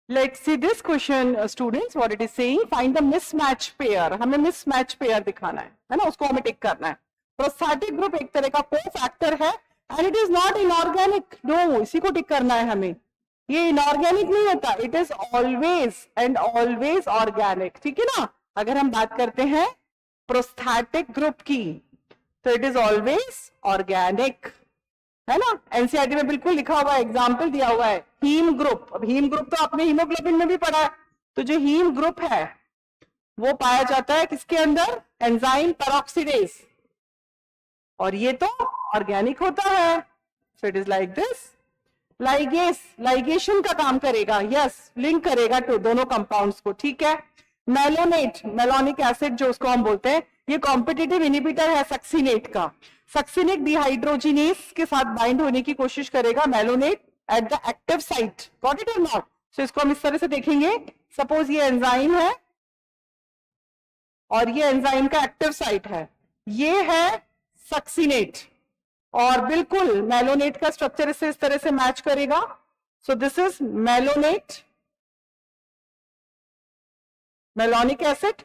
Let's see this question, students. What it is saying? Find the mismatch pair. हमें mismatch pair दिखाना है ना? उसको हमें टिक करना है. Prostatic group एक तरह का co-factor है, and it is not inorganic. No, इसी को टिक करना है हमें. ये inorganic नहीं होता. It is always and always organic. ठीक है ना? अगर हम बात करते हैं prostatic group की, तो it is always organic. है ना? एनसीईआरटी में बिल्कुल लिखा हुआ है, एग्जाम्पल दिया हुआ है. Haem group. अब हीम ग्रुप तो आपने हीमोग्लोबिन में भी पढ़ा है. तो जो हीम ग्रुप है वो पाया जाता है किसके अंदर? Enzyme peroxidase. और ये तो ऑर्गेनिक होता है. So it is like this. Ligase ligation का काम करेगा. यस, लिंक करेगा तो दोनों कंपाउंड्स को. ठीक है. मेलोनेट, मेलोनिक एसिड जो उसको हम बोलते हैं, ये कॉम्पिटिटिव इनिबिटर है सक्सिनेट का. सक्सिनिक डिहाइड्रोजिनेस के साथ बाइंड होने की कोशिश करेगा malonate at the active site. Got it और नॉट? सो इसको हम इस तरह से देखेंगे. सपोज ये एंजाइम है और ये एंजाइम का एक्टिव साइट है. ये है सक्सिनेट और बिल्कुल मेलोनेट का स्ट्रक्चर इससे इस तरह से मैच करेगा. So this is malonate, malonic acid,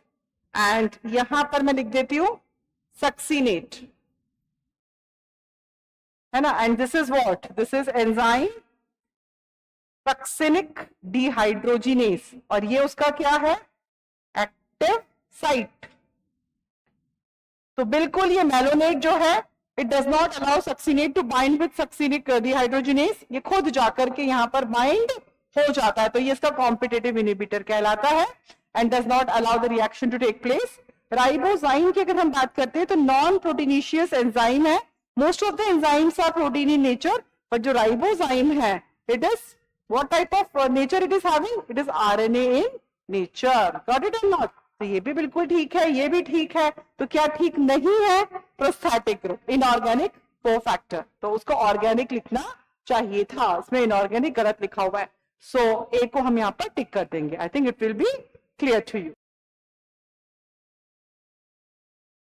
and यहां पर मैं लिख देती हूं सक्सिनेट, है ना. And this is what? This is enzyme succinic dehydrogenase और ये उसका क्या है? Active site. तो बिल्कुल ये मेलोनेट जो है, it does not allow succinate to bind with succinic dehydrogenase. ये खुद जाकर के यहां पर बाइंड हो जाता है. तो ये इसका कॉम्पिटिटिव इनिबिटर कहलाता है and does not allow the reaction to take place. Ribozyme की अगर हम बात करते हैं तो नॉन प्रोटीनिशियस एंजाइम है. Most of the enzymes are protein in nature, but जो ribozyme है, it is what type of nature it is having? It is RNA in nature. Got it or not? तो ये भी बिल्कुल ठीक है, ये भी ठीक है. तो क्या ठीक नहीं है? Prosthetic group inorganic cofactor. तो उसको ऑर्गेनिक लिखना चाहिए था, इसमें इनऑर्गेनिक गलत लिखा हुआ है. सो ए को हम यहाँ पर टिक कर देंगे. I think it will be clear to you.